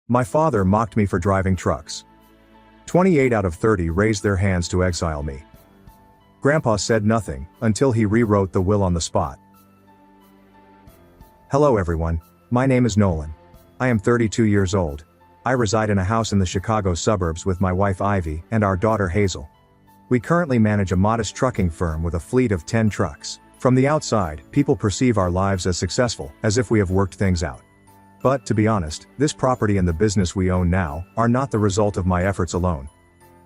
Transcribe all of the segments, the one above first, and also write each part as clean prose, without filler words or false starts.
My father mocked me for driving trucks. 28 out of 30 raised their hands to exile me. Grandpa said nothing, until he rewrote the will on the spot. Hello everyone, my name is Nolan. I am 32 years old. I reside in a house in the Chicago suburbs with my wife Ivy and our daughter Hazel. We currently manage a modest trucking firm with a fleet of 10 trucks. From the outside, people perceive our lives as successful, as if we have worked things out. But, to be honest, this property and the business we own now are not the result of my efforts alone.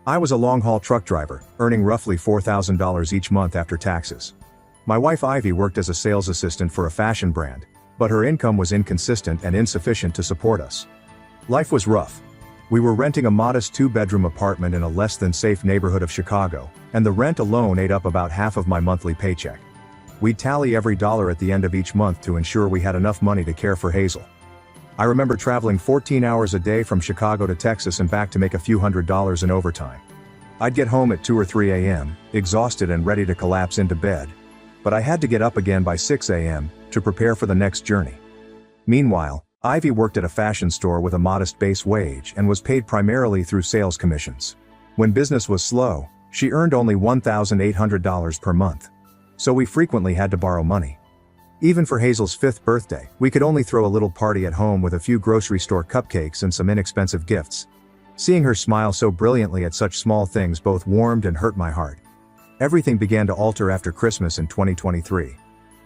I was a long-haul truck driver, earning roughly $4,000 each month after taxes. My wife Ivy worked as a sales assistant for a fashion brand, but her income was inconsistent and insufficient to support us. Life was rough. We were renting a modest 2-bedroom apartment in a less-than-safe neighborhood of Chicago, and the rent alone ate up about half of my monthly paycheck. We'd tally every dollar at the end of each month to ensure we had enough money to care for Hazel. I remember traveling 14 hours a day from Chicago to Texas and back to make a few $100s in overtime. I'd get home at 2 or 3 a.m., exhausted and ready to collapse into bed. But I had to get up again by 6 a.m. to prepare for the next journey. Meanwhile, Ivy worked at a fashion store with a modest base wage and was paid primarily through sales commissions. When business was slow, she earned only $1,800 per month. So we frequently had to borrow money. Even for Hazel's 5th birthday, we could only throw a little party at home with a few grocery store cupcakes and some inexpensive gifts. Seeing her smile so brilliantly at such small things both warmed and hurt my heart. Everything began to alter after Christmas in 2023.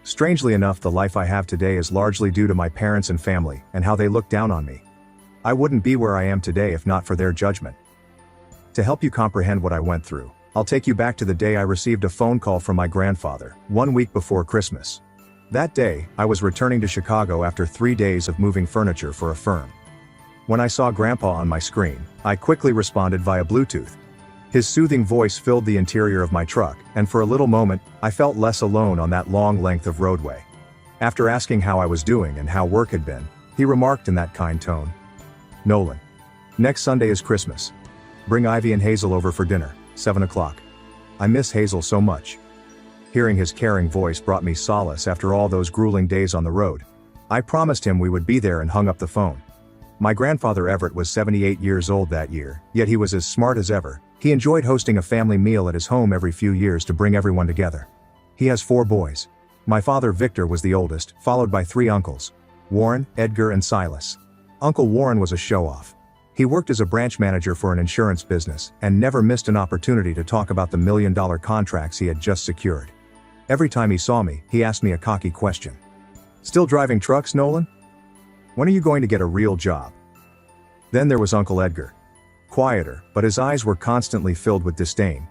Strangely enough, the life I have today is largely due to my parents and family, and how they look down on me. I wouldn't be where I am today if not for their judgment. To help you comprehend what I went through, I'll take you back to the day I received a phone call from my grandfather, 1 week before Christmas. That day, I was returning to Chicago after 3 days of moving furniture for a firm. When I saw Grandpa on my screen, I quickly responded via Bluetooth. His soothing voice filled the interior of my truck, and for a little moment, I felt less alone on that long length of roadway. After asking how I was doing and how work had been, he remarked in that kind tone, "Nolan, next Sunday is Christmas. Bring Ivy and Hazel over for dinner, 7 o'clock. I miss Hazel so much." Hearing his caring voice brought me solace after all those grueling days on the road. I promised him we would be there and hung up the phone. My grandfather Everett was 78 years old that year, yet he was as smart as ever. He enjoyed hosting a family meal at his home every few years to bring everyone together. He has 4 boys. My father Victor was the oldest, followed by 3 uncles: Warren, Edgar and Silas. Uncle Warren was a show-off. He worked as a branch manager for an insurance business, and never missed an opportunity to talk about the million-dollar contracts he had just secured. Every time he saw me, he asked me a cocky question. "Still driving trucks, Nolan? When are you going to get a real job?" Then there was Uncle Edgar. Quieter, but his eyes were constantly filled with disdain.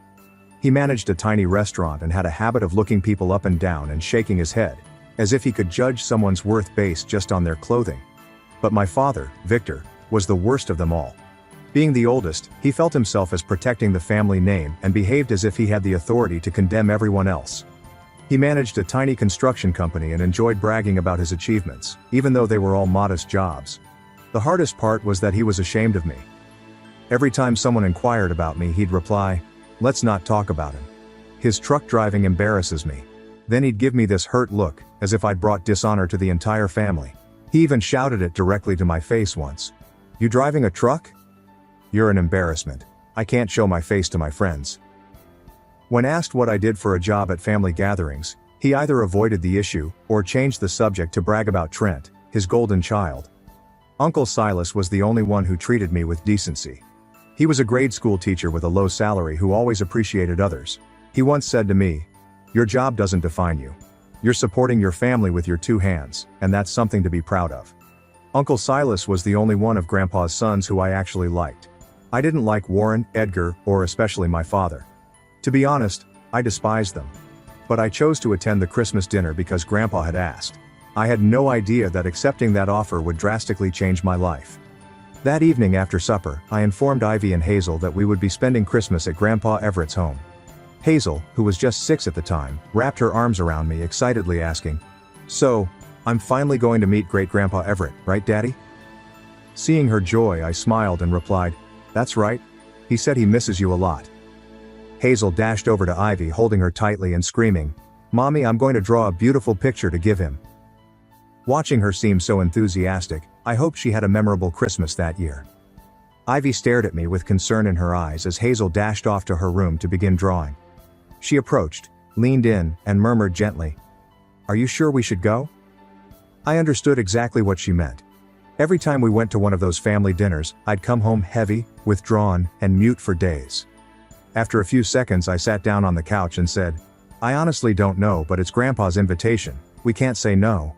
He managed a tiny restaurant and had a habit of looking people up and down and shaking his head, as if he could judge someone's worth based just on their clothing. But my father, Victor, was the worst of them all. Being the oldest, he felt himself as protecting the family name and behaved as if he had the authority to condemn everyone else. He managed a tiny construction company and enjoyed bragging about his achievements, even though they were all modest jobs. The hardest part was that he was ashamed of me. Every time someone inquired about me, he'd reply, "Let's not talk about him. His truck driving embarrasses me." Then he'd give me this hurt look, as if I'd brought dishonor to the entire family. He even shouted it directly to my face once. "You driving a truck? You're an embarrassment. I can't show my face to my friends." When asked what I did for a job at family gatherings, he either avoided the issue, or changed the subject to brag about Trent, his golden child. Uncle Silas was the only one who treated me with decency. He was a grade school teacher with a low salary who always appreciated others. He once said to me, "Your job doesn't define you. You're supporting your family with your 2 hands, and that's something to be proud of." Uncle Silas was the only one of Grandpa's sons who I actually liked. I didn't like Warren, Edgar, or especially my father. To be honest, I despised them. But I chose to attend the Christmas dinner because Grandpa had asked. I had no idea that accepting that offer would drastically change my life. That evening after supper, I informed Ivy and Hazel that we would be spending Christmas at Grandpa Everett's home. Hazel, who was just 6 at the time, wrapped her arms around me excitedly asking, "So, I'm finally going to meet Great-Grandpa Everett, right Daddy?" Seeing her joy, I smiled and replied, "That's right. He said he misses you a lot." Hazel dashed over to Ivy holding her tightly and screaming, "Mommy, I'm going to draw a beautiful picture to give him." Watching her seem so enthusiastic, I hoped she had a memorable Christmas that year. Ivy stared at me with concern in her eyes as Hazel dashed off to her room to begin drawing. She approached, leaned in, and murmured gently, "Are you sure we should go?" I understood exactly what she meant. Every time we went to one of those family dinners, I'd come home heavy, withdrawn, and mute for days. After a few seconds I sat down on the couch and said, "I honestly don't know, but it's Grandpa's invitation. We can't say no."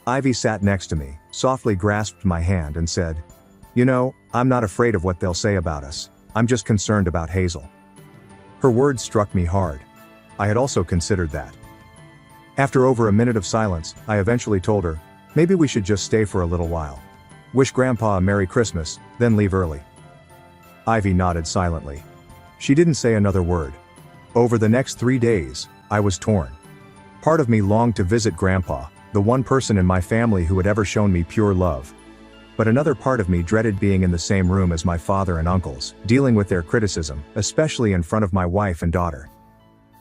Ivy sat next to me, softly grasped my hand and said, "You know, I'm not afraid of what they'll say about us. I'm just concerned about Hazel." Her words struck me hard. I had also considered that. After over a minute of silence, I eventually told her, "Maybe we should just stay for a little while. Wish Grandpa a Merry Christmas, then leave early." Ivy nodded silently. She didn't say another word. Over the next 3 days, I was torn. Part of me longed to visit Grandpa, the one person in my family who had ever shown me pure love. But another part of me dreaded being in the same room as my father and uncles, dealing with their criticism, especially in front of my wife and daughter.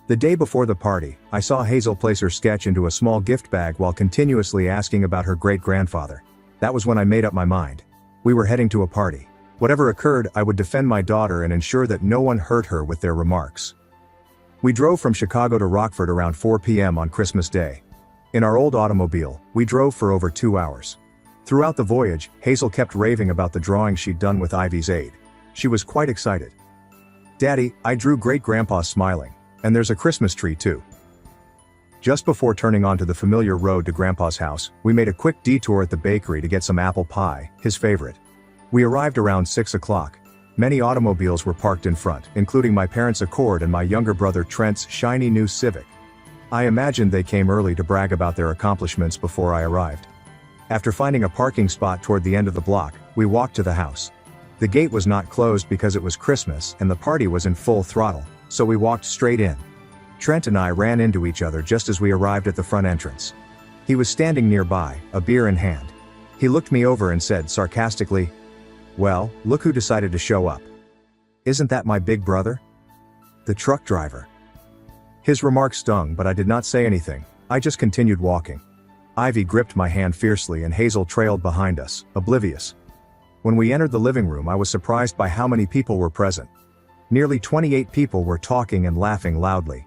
The day before the party, I saw Hazel place her sketch into a small gift bag while continuously asking about her great-grandfather. That was when I made up my mind. We were heading to a party. Whatever occurred, I would defend my daughter and ensure that no one hurt her with their remarks. We drove from Chicago to Rockford around 4 p.m. on Christmas Day. In our old automobile, we drove for over 2 hours. Throughout the voyage, Hazel kept raving about the drawing she'd done with Ivy's aid. She was quite excited. "Daddy, I drew Great-Grandpa smiling. And there's a Christmas tree too." Just before turning onto the familiar road to Grandpa's house, we made a quick detour at the bakery to get some apple pie, his favorite. We arrived around 6 o'clock. Many automobiles were parked in front, including my parents' Accord and my younger brother Trent's shiny new Civic. I imagined they came early to brag about their accomplishments before I arrived. After finding a parking spot toward the end of the block, we walked to the house. The gate was not closed because it was Christmas and the party was in full throttle, so we walked straight in. Trent and I ran into each other just as we arrived at the front entrance. He was standing nearby, a beer in hand. He looked me over and said sarcastically, "Well, look who decided to show up. Isn't that my big brother? The truck driver." His remark stung, but I did not say anything. I just continued walking. Ivy gripped my hand fiercely and Hazel trailed behind us, oblivious. When we entered the living room, I was surprised by how many people were present. Nearly 28 people were talking and laughing loudly.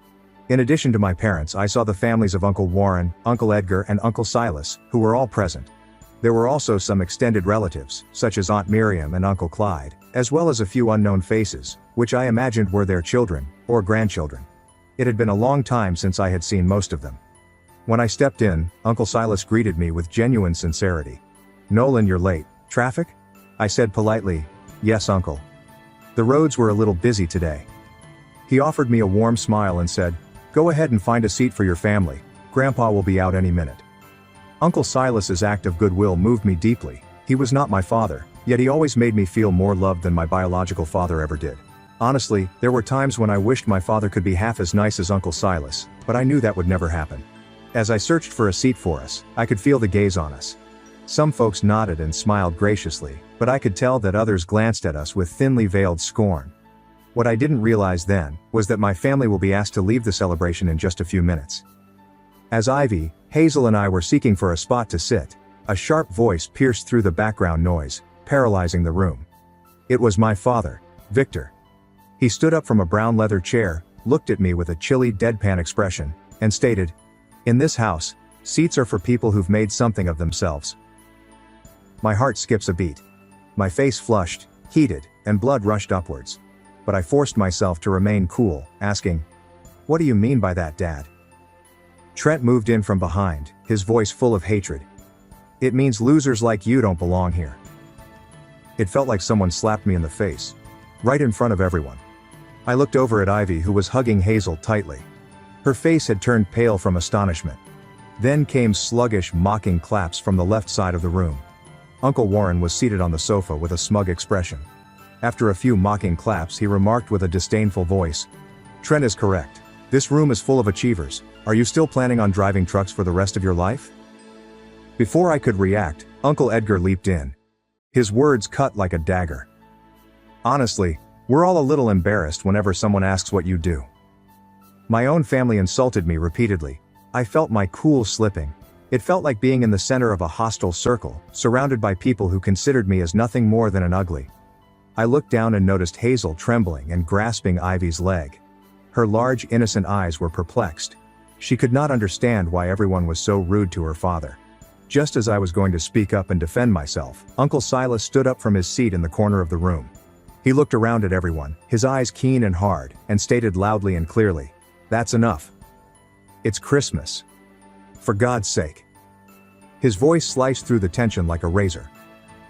In addition to my parents, I saw the families of Uncle Warren, Uncle Edgar, and Uncle Silas, who were all present. There were also some extended relatives, such as Aunt Miriam and Uncle Clyde, as well as a few unknown faces, which I imagined were their children, or grandchildren. It had been a long time since I had seen most of them. When I stepped in, Uncle Silas greeted me with genuine sincerity. "Nolan, you're late. Traffic?" I said politely, "Yes, Uncle. The roads were a little busy today." He offered me a warm smile and said, "Go ahead and find a seat for your family. Grandpa will be out any minute." Uncle Silas's act of goodwill moved me deeply. He was not my father, yet he always made me feel more loved than my biological father ever did. Honestly, there were times when I wished my father could be half as nice as Uncle Silas, but I knew that would never happen. As I searched for a seat for us, I could feel the gaze on us. Some folks nodded and smiled graciously, but I could tell that others glanced at us with thinly veiled scorn. What I didn't realize then, was that my family will be asked to leave the celebration in just a few minutes. As Ivy, Hazel and I were seeking for a spot to sit, a sharp voice pierced through the background noise, paralyzing the room. It was my father, Victor. He stood up from a brown leather chair, looked at me with a chilly, deadpan expression, and stated, "In this house, seats are for people who've made something of themselves." My heart skips a beat. My face flushed, heated, and blood rushed upwards. But I forced myself to remain cool, asking, "What do you mean by that, Dad?" Trent moved in from behind, his voice full of hatred. "It means losers like you don't belong here." It felt like someone slapped me in the face. Right in front of everyone. I looked over at Ivy, who was hugging Hazel tightly. Her face had turned pale from astonishment. Then came sluggish, mocking claps from the left side of the room. Uncle Warren was seated on the sofa with a smug expression. After a few mocking claps, he remarked with a disdainful voice, "Trent is correct. This room is full of achievers. Are you still planning on driving trucks for the rest of your life?" Before I could react, Uncle Edgar leaped in. His words cut like a dagger. "Honestly, we're all a little embarrassed whenever someone asks what you do." My own family insulted me repeatedly. I felt my cool slipping. It felt like being in the center of a hostile circle, surrounded by people who considered me as nothing more than an ugly. I looked down and noticed Hazel trembling and grasping Ivy's leg. Her large, innocent eyes were perplexed. She could not understand why everyone was so rude to her father. Just as I was going to speak up and defend myself, Uncle Silas stood up from his seat in the corner of the room. He looked around at everyone, his eyes keen and hard, and stated loudly and clearly, "That's enough. It's Christmas. For God's sake." His voice sliced through the tension like a razor.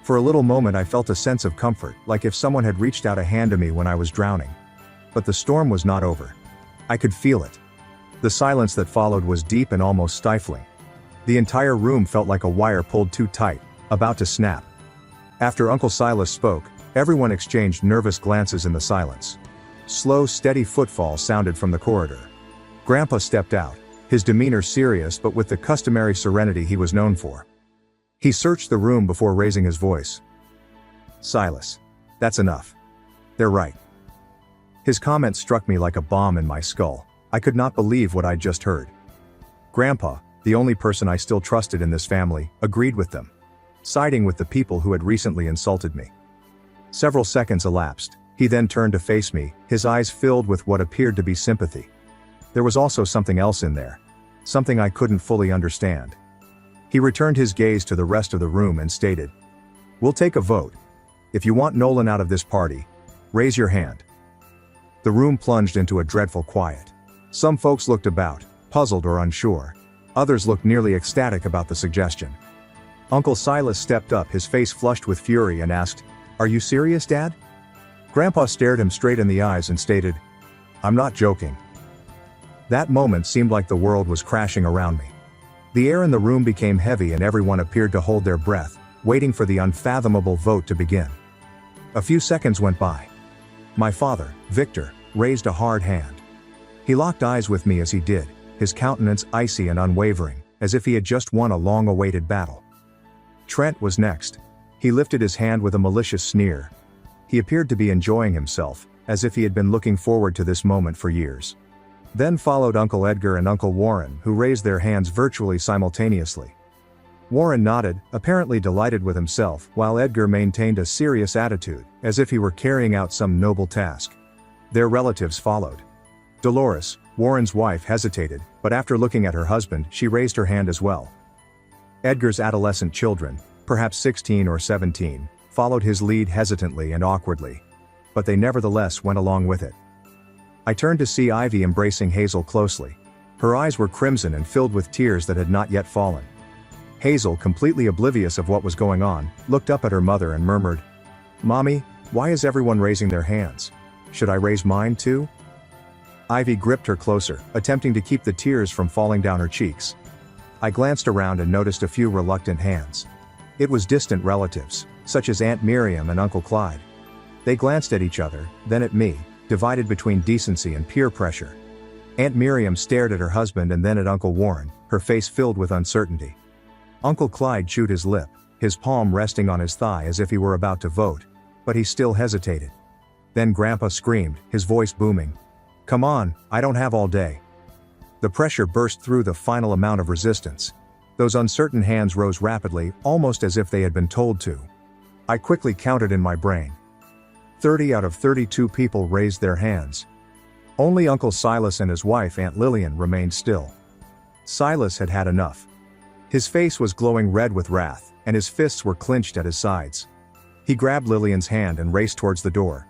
For a little moment I felt a sense of comfort, like if someone had reached out a hand to me when I was drowning. But the storm was not over. I could feel it. The silence that followed was deep and almost stifling. The entire room felt like a wire pulled too tight, about to snap. After Uncle Silas spoke, everyone exchanged nervous glances in the silence. Slow, steady footfalls sounded from the corridor. Grandpa stepped out, his demeanor serious but with the customary serenity he was known for. He searched the room before raising his voice. "Silas, that's enough. They're right." His comment struck me like a bomb in my skull. I could not believe what I'd just heard. Grandpa, the only person I still trusted in this family, agreed with them, siding with the people who had recently insulted me. Several seconds elapsed. He then turned to face me, his eyes filled with what appeared to be sympathy. There was also something else in there. Something I couldn't fully understand. He returned his gaze to the rest of the room and stated, "We'll take a vote. If you want Nolan out of this party, raise your hand." The room plunged into a dreadful quiet. Some folks looked about, puzzled or unsure. Others looked nearly ecstatic about the suggestion. Uncle Silas stepped up, his face flushed with fury, and asked, "Are you serious, Dad?" Grandpa stared him straight in the eyes and stated, "I'm not joking." That moment seemed like the world was crashing around me. The air in the room became heavy and everyone appeared to hold their breath, waiting for the unfathomable vote to begin. A few seconds went by. My father, Victor, raised a hard hand. He locked eyes with me as he did, his countenance icy and unwavering, as if he had just won a long-awaited battle. Trent was next. He lifted his hand with a malicious sneer. He appeared to be enjoying himself, as if he had been looking forward to this moment for years. Then followed Uncle Edgar and Uncle Warren, who raised their hands virtually simultaneously. Warren nodded, apparently delighted with himself, while Edgar maintained a serious attitude, as if he were carrying out some noble task. Their relatives followed. Dolores, Warren's wife, hesitated, but after looking at her husband, she raised her hand as well. Edgar's adolescent children, perhaps 16 or 17, followed his lead hesitantly and awkwardly. But they nevertheless went along with it. I turned to see Ivy embracing Hazel closely. Her eyes were crimson and filled with tears that had not yet fallen. Hazel, completely oblivious of what was going on, looked up at her mother and murmured, "Mommy, why is everyone raising their hands? Should I raise mine too?" Ivy gripped her closer, attempting to keep the tears from falling down her cheeks. I glanced around and noticed a few reluctant hands. It was distant relatives, such as Aunt Miriam and Uncle Clyde. They glanced at each other, then at me, divided between decency and peer pressure. Aunt Miriam stared at her husband and then at Uncle Warren, her face filled with uncertainty. Uncle Clyde chewed his lip, his palm resting on his thigh as if he were about to vote, but he still hesitated. Then Grandpa screamed, his voice booming, "Come on, I don't have all day." The pressure burst through the final amount of resistance. Those uncertain hands rose rapidly, almost as if they had been told to. I quickly counted in my brain. 30 out of 32 people raised their hands. Only Uncle Silas and his wife Aunt Lillian remained still. Silas had had enough. His face was glowing red with wrath, and his fists were clenched at his sides. He grabbed Lillian's hand and raced towards the door.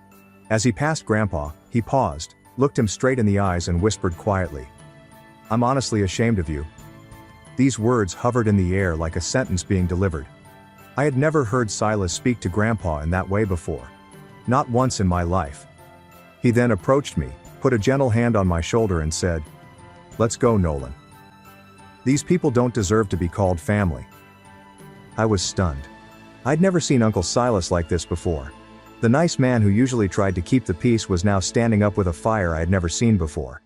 As he passed Grandpa, he paused, looked him straight in the eyes and whispered quietly, "I'm honestly ashamed of you." These words hovered in the air like a sentence being delivered. I had never heard Silas speak to Grandpa in that way before. Not once in my life. He then approached me, put a gentle hand on my shoulder and said, "Let's go, Nolan. These people don't deserve to be called family." I was stunned. I'd never seen Uncle Silas like this before. The nice man who usually tried to keep the peace was now standing up with a fire I had never seen before.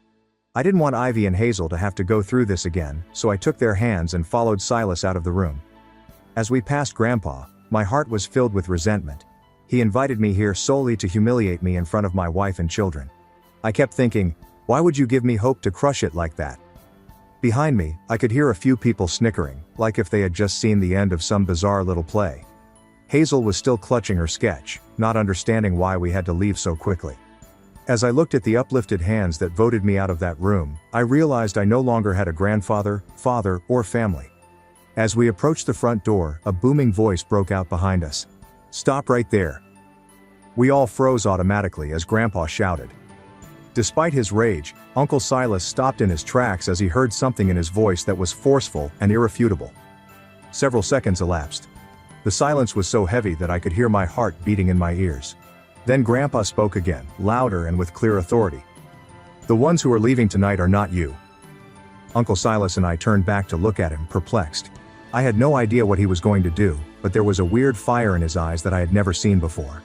I didn't want Ivy and Hazel to have to go through this again, so I took their hands and followed Silas out of the room. As we passed Grandpa, my heart was filled with resentment. He invited me here solely to humiliate me in front of my wife and children. I kept thinking, why would you give me hope to crush it like that? Behind me, I could hear a few people snickering, like if they had just seen the end of some bizarre little play. Hazel was still clutching her sketch, not understanding why we had to leave so quickly. As I looked at the uplifted hands that voted me out of that room, I realized I no longer had a grandfather, father, or family. As we approached the front door, a booming voice broke out behind us. "Stop right there." We all froze automatically as Grandpa shouted. Despite his rage, Uncle Silas stopped in his tracks as he heard something in his voice that was forceful and irrefutable. Several seconds elapsed. The silence was so heavy that I could hear my heart beating in my ears. Then Grandpa spoke again, louder and with clear authority. "The ones who are leaving tonight are not you." Uncle Silas and I turned back to look at him, perplexed. I had no idea what he was going to do, but there was a weird fire in his eyes that I had never seen before.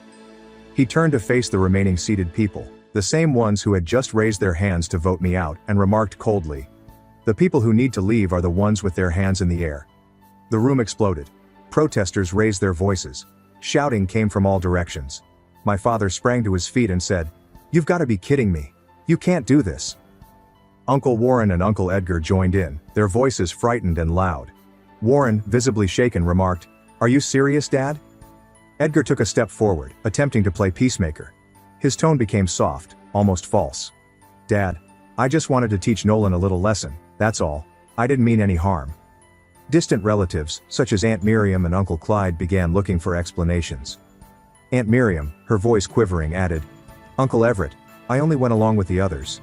He turned to face the remaining seated people, the same ones who had just raised their hands to vote me out, and remarked coldly, "The people who need to leave are the ones with their hands in the air." The room exploded. Protesters raised their voices. Shouting came from all directions. My father sprang to his feet and said, "You've got to be kidding me. You can't do this." Uncle Warren and Uncle Edgar joined in, their voices frightened and loud. Warren, visibly shaken, remarked, "Are you serious, Dad?" Edgar took a step forward, attempting to play peacemaker. His tone became soft, almost false. "Dad, I just wanted to teach Nolan a little lesson, that's all. I didn't mean any harm." Distant relatives, such as Aunt Miriam and Uncle Clyde, began looking for explanations. Aunt Miriam, her voice quivering, added, "Uncle Everett, I only went along with the others.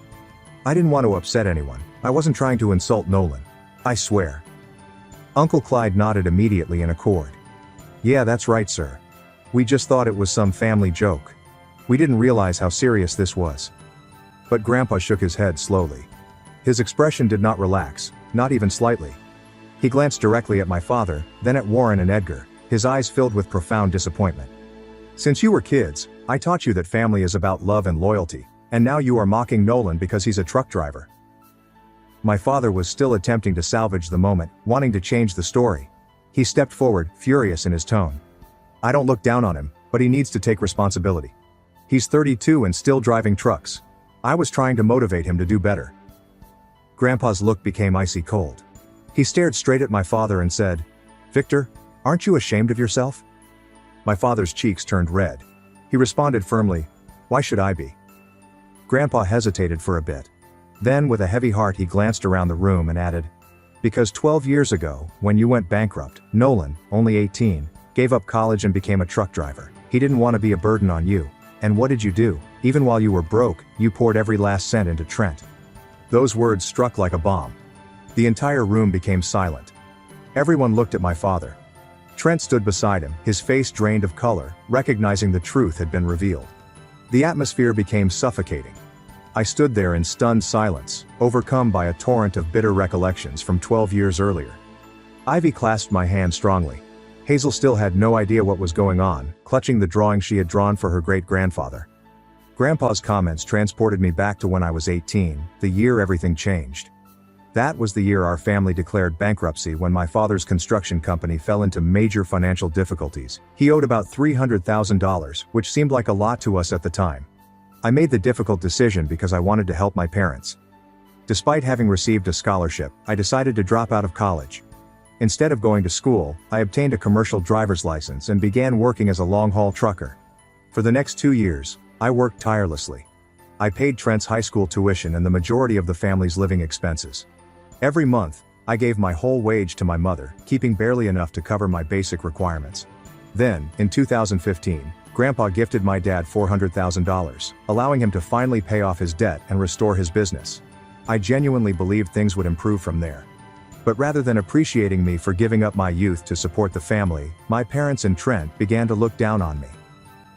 I didn't want to upset anyone. I wasn't trying to insult Nolan. I swear." Uncle Clyde nodded immediately in accord. "Yeah, that's right, sir. We just thought it was some family joke. We didn't realize how serious this was." But Grandpa shook his head slowly. His expression did not relax, not even slightly. He glanced directly at my father, then at Warren and Edgar, his eyes filled with profound disappointment. "Since you were kids, I taught you that family is about love and loyalty, and now you are mocking Nolan because he's a truck driver." My father was still attempting to salvage the moment, wanting to change the story. He stepped forward, furious in his tone. "I don't look down on him, but he needs to take responsibility. He's 32 and still driving trucks. I was trying to motivate him to do better." Grandpa's look became icy cold. He stared straight at my father and said, "Victor, aren't you ashamed of yourself?" My father's cheeks turned red. He responded firmly, "Why should I be?" Grandpa hesitated for a bit. Then, with a heavy heart, he glanced around the room and added, "Because 12 years ago, when you went bankrupt, Nolan, only 18, gave up college and became a truck driver. He didn't want to be a burden on you. And what did you do? Even while you were broke, you poured every last cent into Trent." Those words struck like a bomb. The entire room became silent. Everyone looked at my father. Trent stood beside him, his face drained of color, recognizing the truth had been revealed. The atmosphere became suffocating. I stood there in stunned silence, overcome by a torrent of bitter recollections from 12 years earlier. Ivy clasped my hand strongly. Hazel still had no idea what was going on, clutching the drawing she had drawn for her great-grandfather. Grandpa's comments transported me back to when I was 18, the year everything changed. That was the year our family declared bankruptcy when my father's construction company fell into major financial difficulties. He owed about $300,000, which seemed like a lot to us at the time. I made the difficult decision because I wanted to help my parents. Despite having received a scholarship, I decided to drop out of college. Instead of going to school, I obtained a commercial driver's license and began working as a long-haul trucker. For the next 2 years, I worked tirelessly. I paid Trent's high school tuition and the majority of the family's living expenses. Every month, I gave my whole wage to my mother, keeping barely enough to cover my basic requirements. Then, in 2015, Grandpa gifted my dad $400,000, allowing him to finally pay off his debt and restore his business. I genuinely believed things would improve from there. But rather than appreciating me for giving up my youth to support the family, my parents and Trent began to look down on me.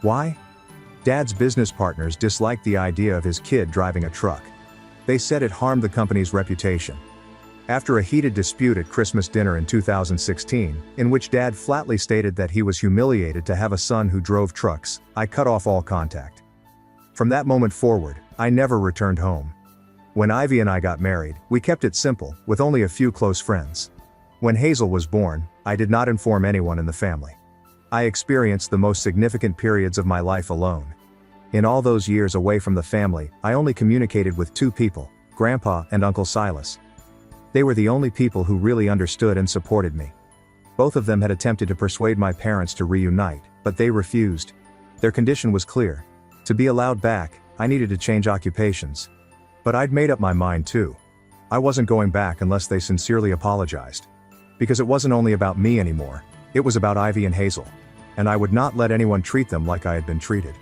Why? Dad's business partners disliked the idea of his kid driving a truck. They said it harmed the company's reputation. After a heated dispute at Christmas dinner in 2016, in which Dad flatly stated that he was humiliated to have a son who drove trucks, I cut off all contact. From that moment forward, I never returned home. When Ivy and I got married, we kept it simple, with only a few close friends. When Hazel was born, I did not inform anyone in the family. I experienced the most significant periods of my life alone. In all those years away from the family, I only communicated with 2 people, Grandpa and Uncle Silas. They were the only people who really understood and supported me. Both of them had attempted to persuade my parents to reunite, but they refused. Their condition was clear. To be allowed back, I needed to change occupations. But I'd made up my mind too. I wasn't going back unless they sincerely apologized. Because it wasn't only about me anymore, it was about Ivy and Hazel. And I would not let anyone treat them like I had been treated.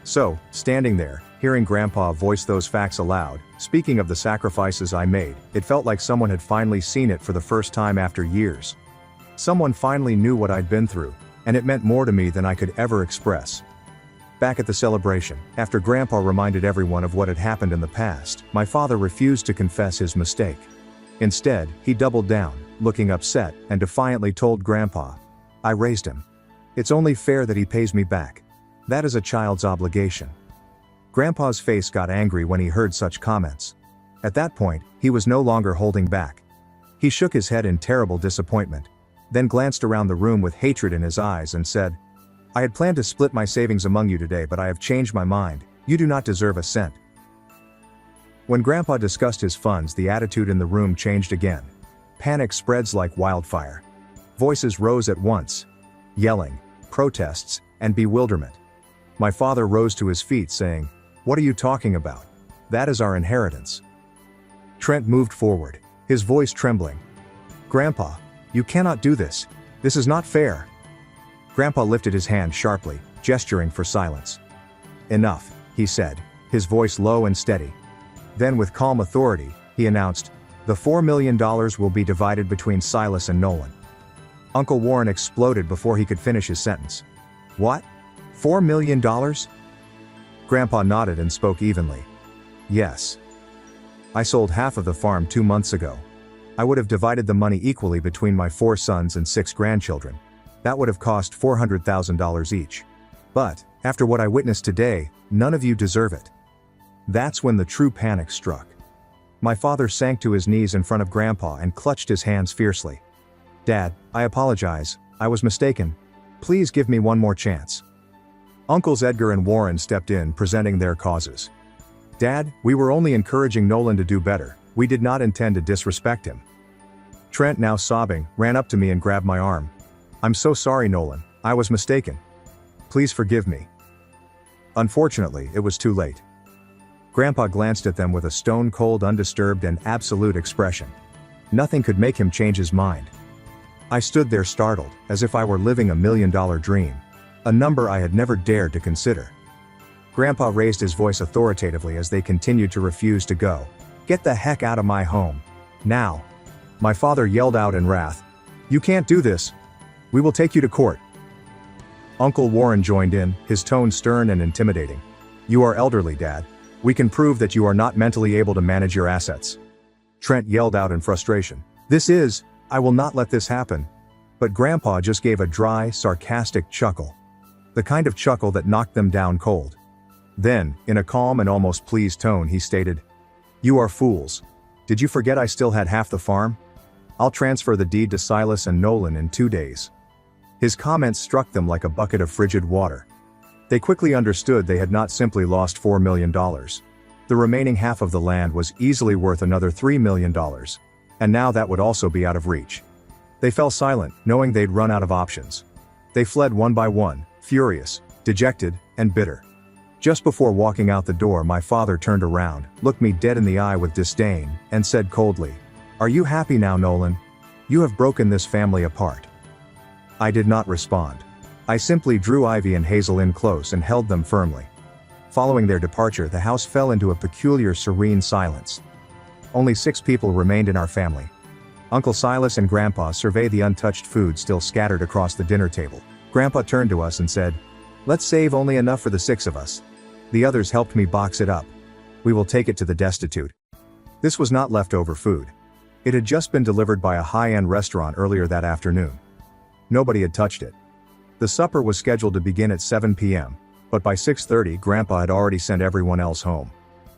So, standing there, hearing Grandpa voice those facts aloud, speaking of the sacrifices I made, it felt like someone had finally seen it for the first time after years. Someone finally knew what I'd been through, and it meant more to me than I could ever express. Back at the celebration, after Grandpa reminded everyone of what had happened in the past, my father refused to confess his mistake. Instead, he doubled down, looking upset, and defiantly told Grandpa, "I raised him. It's only fair that he pays me back. That is a child's obligation." Grandpa's face got angry when he heard such comments. At that point, he was no longer holding back. He shook his head in terrible disappointment, then glanced around the room with hatred in his eyes and said, "I had planned to split my savings among you today, but I have changed my mind. You do not deserve a cent." When Grandpa discussed his funds, the attitude in the room changed again. Panic spreads like wildfire. Voices rose at once. Yelling, protests, and bewilderment. My father rose to his feet saying, "What are you talking about? That is our inheritance." Trent moved forward, his voice trembling. "Grandpa, you cannot do this. This is not fair." Grandpa lifted his hand sharply, gesturing for silence. "Enough," he said, his voice low and steady. Then with calm authority, he announced, "The $4 million will be divided between Silas and Nolan." Uncle Warren exploded before he could finish his sentence. "What? $4 million?" Grandpa nodded and spoke evenly. "Yes. I sold half of the farm 2 months ago. I would have divided the money equally between my 4 sons and 6 grandchildren. That would have cost $400,000 each. But, after what I witnessed today, none of you deserve it." That's when the true panic struck. My father sank to his knees in front of Grandpa and clutched his hands fiercely. "Dad, I apologize. I was mistaken. Please give me one more chance." Uncles Edgar and Warren stepped in, presenting their causes. "Dad, we were only encouraging Nolan to do better. We did not intend to disrespect him." Trent, now sobbing, ran up to me and grabbed my arm. "I'm so sorry, Nolan. I was mistaken. Please forgive me." Unfortunately, it was too late. Grandpa glanced at them with a stone-cold, undisturbed, and absolute expression. Nothing could make him change his mind. I stood there startled, as if I were living a $1,000,000 dream. A number I had never dared to consider. Grandpa raised his voice authoritatively as they continued to refuse to go. "Get the heck out of my home. Now." My father yelled out in wrath. "You can't do this. We will take you to court." Uncle Warren joined in, his tone stern and intimidating. "You are elderly, Dad. We can prove that you are not mentally able to manage your assets." Trent yelled out in frustration. I will not let this happen." But Grandpa just gave a dry, sarcastic chuckle. The kind of chuckle that knocked them down cold. Then, in a calm and almost pleased tone, he stated, "You are fools. Did you forget I still had half the farm? I'll transfer the deed to Silas and Nolan in 2 days." His comments struck them like a bucket of frigid water. They quickly understood they had not simply lost $4 million. The remaining half of the land was easily worth another $3 million. And now that would also be out of reach. They fell silent, knowing they'd run out of options. They fled one by one, furious, dejected, and bitter. Just before walking out the door, my father turned around, looked me dead in the eye with disdain, and said coldly, "Are you happy now, Nolan? You have broken this family apart." I did not respond. I simply drew Ivy and Hazel in close and held them firmly. Following their departure, the house fell into a peculiar, serene silence. Only 6 people remained in our family. Uncle Silas and Grandpa surveyed the untouched food still scattered across the dinner table. Grandpa turned to us and said, "Let's save only enough for the 6 of us. The others helped me box it up. We will take it to the destitute." This was not leftover food. It had just been delivered by a high-end restaurant earlier that afternoon. Nobody had touched it. The supper was scheduled to begin at 7 p.m., but by 6:30 Grandpa had already sent everyone else home.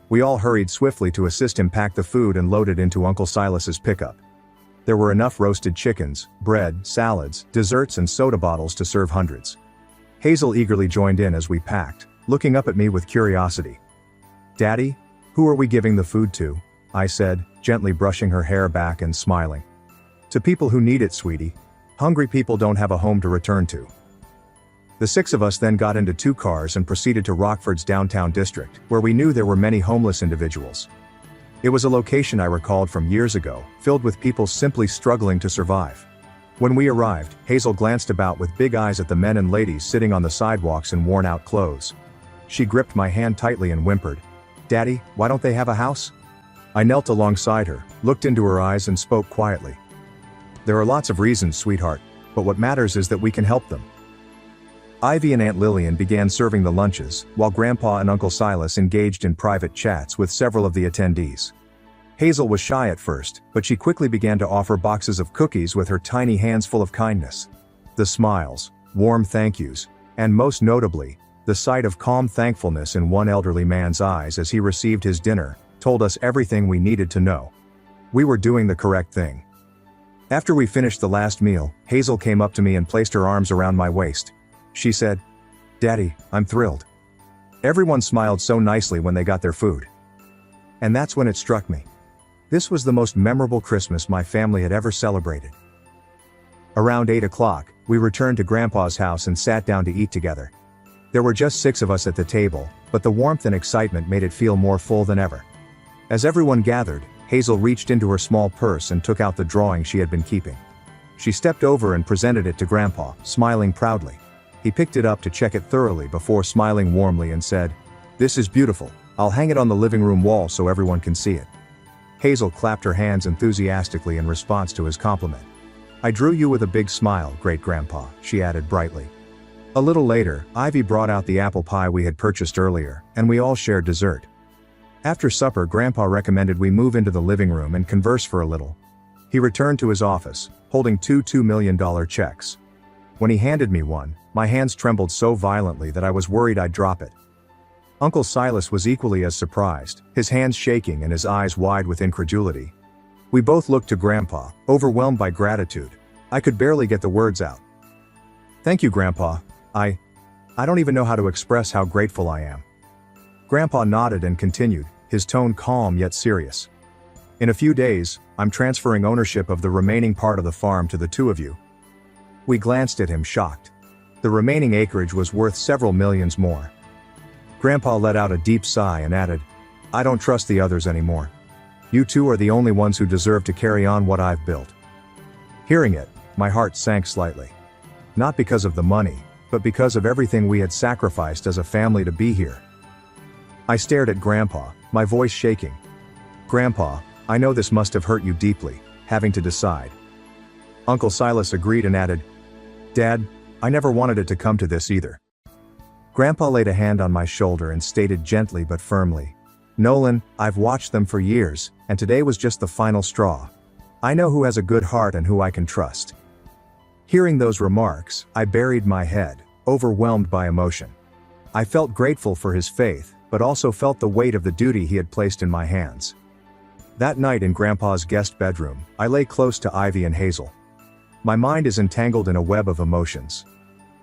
We all hurried swiftly to assist him pack the food and load it into Uncle Silas's pickup. There were enough roasted chickens, bread, salads, desserts, and soda bottles to serve hundreds. Hazel eagerly joined in as we packed, looking up at me with curiosity. "Daddy, who are we giving the food to?" I said, gently brushing her hair back and smiling. To people who need it, sweetie. Hungry people don't have a home to return to. The six of us then got into 2 cars and proceeded to Rockford's downtown district, where we knew there were many homeless individuals. It was a location I recalled from years ago, filled with people simply struggling to survive. When we arrived, Hazel glanced about with big eyes at the men and ladies sitting on the sidewalks in worn-out clothes. She gripped my hand tightly and whimpered, "Daddy, why don't they have a house?" I knelt alongside her, looked into her eyes and spoke quietly. "There are lots of reasons, sweetheart, but what matters is that we can help them." Ivy and Aunt Lillian began serving the lunches, while Grandpa and Uncle Silas engaged in private chats with several of the attendees. Hazel was shy at first, but she quickly began to offer boxes of cookies with her tiny hands full of kindness. The smiles, warm thank yous, and most notably, the sight of calm thankfulness in one elderly man's eyes as he received his dinner, told us everything we needed to know. We were doing the correct thing. After we finished the last meal, Hazel came up to me and placed her arms around my waist. She said, "Daddy, I'm thrilled." Everyone smiled so nicely when they got their food. And that's when it struck me. This was the most memorable Christmas my family had ever celebrated. Around 8 o'clock, we returned to Grandpa's house and sat down to eat together. There were just 6 of us at the table, but the warmth and excitement made it feel more full than ever. As everyone gathered, Hazel reached into her small purse and took out the drawing she had been keeping. She stepped over and presented it to Grandpa, smiling proudly. He picked it up to check it thoroughly before smiling warmly and said, "This is beautiful. I'll hang it on the living room wall so everyone can see it." Hazel clapped her hands enthusiastically in response to his compliment. "I drew you with a big smile, great-grandpa," she added brightly. A little later, Ivy brought out the apple pie we had purchased earlier, and we all shared dessert. After supper, Grandpa recommended we move into the living room and converse for a little. He returned to his office, holding 2 $2 million checks. When he handed me one, my hands trembled so violently that I was worried I'd drop it. Uncle Silas was equally as surprised, his hands shaking and his eyes wide with incredulity. We both looked to Grandpa, overwhelmed by gratitude. I could barely get the words out. "Thank you, Grandpa. I don't even know how to express how grateful I am." Grandpa nodded and continued, his tone calm yet serious. "In a few days, I'm transferring ownership of the remaining part of the farm to the 2 of you." We glanced at him shocked. The remaining acreage was worth several millions more. Grandpa let out a deep sigh and added, "I don't trust the others anymore. You 2 are the only ones who deserve to carry on what I've built." Hearing it, my heart sank slightly. Not because of the money, but because of everything we had sacrificed as a family to be here. I stared at Grandpa, my voice shaking. "Grandpa, I know this must have hurt you deeply, having to decide." Uncle Silas agreed and added, "Dad, I never wanted it to come to this either." Grandpa laid a hand on my shoulder and stated gently but firmly, "Nolan, I've watched them for years, and today was just the final straw. I know who has a good heart and who I can trust." Hearing those remarks, I buried my head, overwhelmed by emotion. I felt grateful for his faith, but also felt the weight of the duty he had placed in my hands. That night in Grandpa's guest bedroom, I lay close to Ivy and Hazel. My mind is entangled in a web of emotions.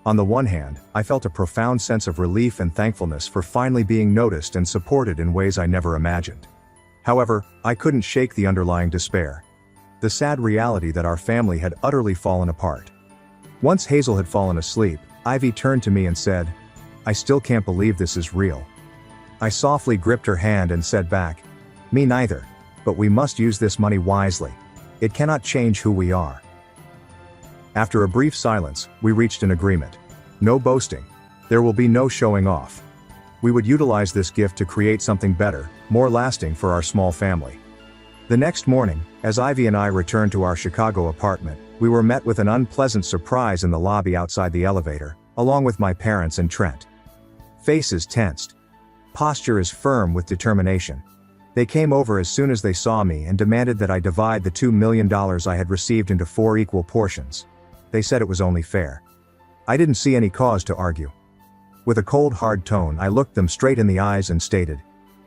On the one hand, I felt a profound sense of relief and thankfulness for finally being noticed and supported in ways I never imagined. However, I couldn't shake the underlying despair. The sad reality that our family had utterly fallen apart. Once Hazel had fallen asleep, Ivy turned to me and said, "I still can't believe this is real." I softly gripped her hand and said back, "Me neither, but we must use this money wisely. It cannot change who we are." After a brief silence, we reached an agreement. No boasting. There will be no showing off. We would utilize this gift to create something better, more lasting for our small family. The next morning, as Ivy and I returned to our Chicago apartment, we were met with an unpleasant surprise in the lobby outside the elevator, along with my parents and Trent. Faces tensed. Posture is firm with determination. They came over as soon as they saw me and demanded that I divide the $2 million I had received into 4 equal portions. They said it was only fair. I didn't see any cause to argue. With a cold, hard tone, I looked them straight in the eyes and stated,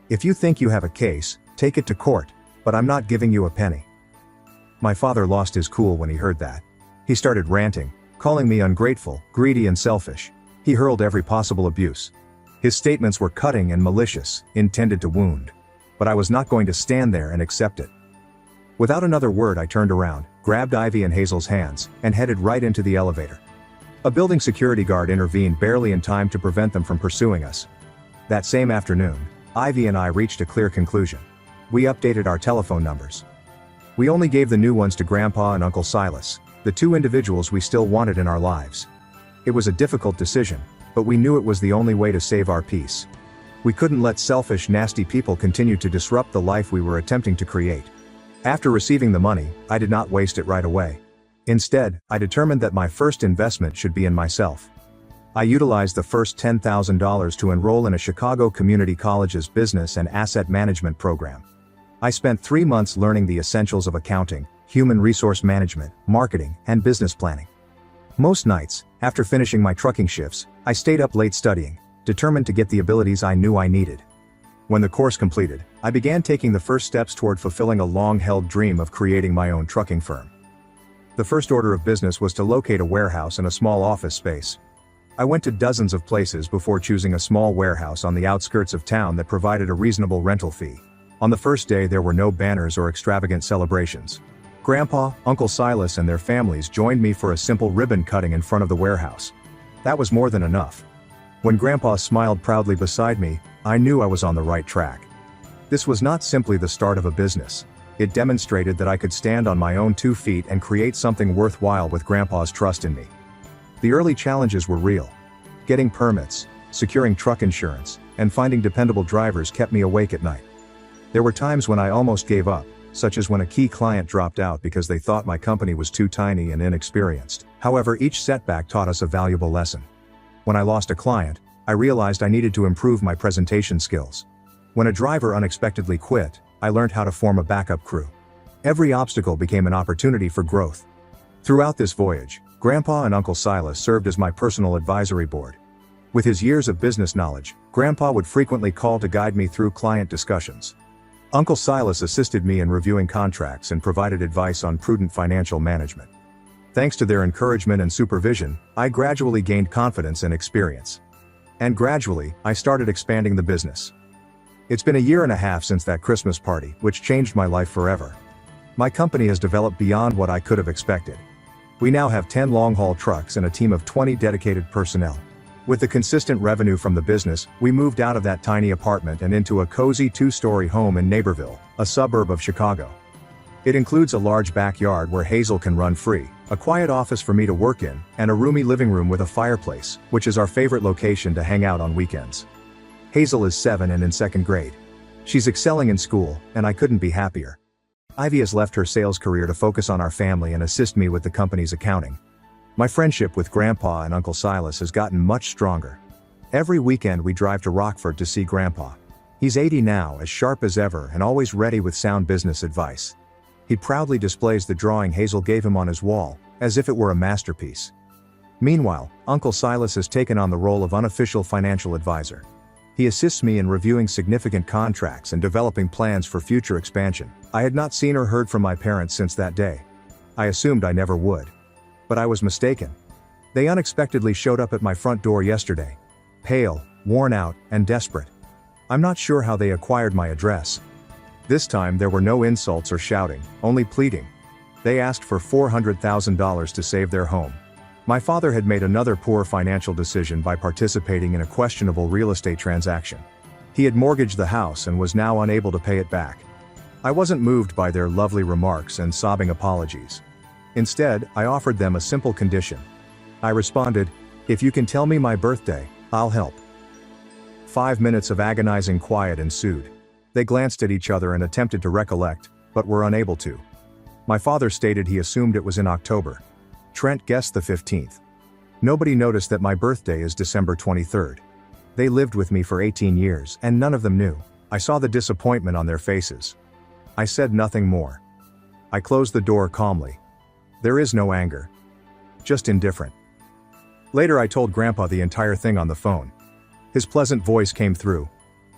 "If you think you have a case, take it to court, but I'm not giving you a penny." My father lost his cool when he heard that. He started ranting, calling me ungrateful, greedy and selfish. He hurled every possible abuse. His statements were cutting and malicious, intended to wound. but I was not going to stand there and accept it. Without another word, I turned around, grabbed Ivy and Hazel's hands, and headed right into the elevator. A building security guard intervened barely in time to prevent them from pursuing us. That same afternoon, Ivy and I reached a clear conclusion. We updated our telephone numbers. We only gave the new ones to Grandpa and Uncle Silas, the two individuals we still wanted in our lives. It was a difficult decision, but we knew it was the only way to save our peace. We couldn't let selfish, nasty people continue to disrupt the life we were attempting to create. After receiving the money, I did not waste it right away. Instead, I determined that my first investment should be in myself. I utilized the first $10,000 to enroll in a Chicago Community College's business and asset management program. I spent 3 months learning the essentials of accounting, human resource management, marketing, and business planning. Most nights, after finishing my trucking shifts, I stayed up late studying, determined to get the abilities I knew I needed. When the course completed, I began taking the first steps toward fulfilling a long-held dream of creating my own trucking firm. The first order of business was to locate a warehouse and a small office space. I went to dozens of places before choosing a small warehouse on the outskirts of town that provided a reasonable rental fee. On the first day, there were no banners or extravagant celebrations. Grandpa, Uncle Silas, and their families joined me for a simple ribbon cutting in front of the warehouse. That was more than enough. When Grandpa smiled proudly beside me, I knew I was on the right track. This was not simply the start of a business. It demonstrated that I could stand on my own 2 feet and create something worthwhile with Grandpa's trust in me. The early challenges were real. Getting permits, securing truck insurance, and finding dependable drivers kept me awake at night. There were times when I almost gave up, such as when a key client dropped out because they thought my company was too tiny and inexperienced. However, each setback taught us a valuable lesson. When I lost a client, I realized I needed to improve my presentation skills. When a driver unexpectedly quit, I learned how to form a backup crew. Every obstacle became an opportunity for growth. Throughout this voyage, Grandpa and Uncle Silas served as my personal advisory board. With his years of business knowledge, Grandpa would frequently call to guide me through client discussions. Uncle Silas assisted me in reviewing contracts and provided advice on prudent financial management. Thanks to their encouragement and supervision, I gradually gained confidence and experience. And gradually, I started expanding the business. It's been a year and a half since that Christmas party, which changed my life forever. My company has developed beyond what I could have expected. We now have 10 long-haul trucks and a team of 20 dedicated personnel. With the consistent revenue from the business, we moved out of that tiny apartment and into a cozy 2-story home in Naperville, a suburb of Chicago. It includes a large backyard where Hazel can run free, a quiet office for me to work in, and a roomy living room with a fireplace, which is our favorite location to hang out on weekends. Hazel is 7 and in 2nd grade. She's excelling in school, and I couldn't be happier. Ivy has left her sales career to focus on our family and assist me with the company's accounting. My friendship with Grandpa and Uncle Silas has gotten much stronger. Every weekend we drive to Rockford to see Grandpa. He's 80 now, as sharp as ever and always ready with sound business advice. He proudly displays the drawing Hazel gave him on his wall, as if it were a masterpiece. Meanwhile, Uncle Silas has taken on the role of unofficial financial advisor. He assists me in reviewing significant contracts and developing plans for future expansion. I had not seen or heard from my parents since that day. I assumed I never would. But I was mistaken. They unexpectedly showed up at my front door yesterday. Pale, worn out, and desperate. I'm not sure how they acquired my address. This time there were no insults or shouting, only pleading. They asked for $400,000 to save their home. My father had made another poor financial decision by participating in a questionable real estate transaction. He had mortgaged the house and was now unable to pay it back. I wasn't moved by their lovely remarks and sobbing apologies. Instead, I offered them a simple condition. I responded, "If you can tell me my birthday, I'll help." 5 minutes of agonizing quiet ensued. They glanced at each other and attempted to recollect, but were unable to. My father stated he assumed it was in October. Trent guessed the 15th. Nobody noticed that my birthday is December 23rd. They lived with me for 18 years, and none of them knew. I saw the disappointment on their faces. I said nothing more. I closed the door calmly. There is no anger. Just indifferent. Later I told Grandpa the entire thing on the phone. His pleasant voice came through.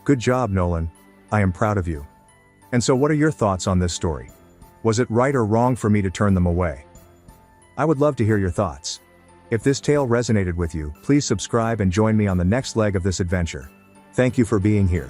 "Good job, Nolan. I am proud of you." And so what are your thoughts on this story? Was it right or wrong for me to turn them away? I would love to hear your thoughts. If this tale resonated with you, please subscribe and join me on the next leg of this adventure. Thank you for being here.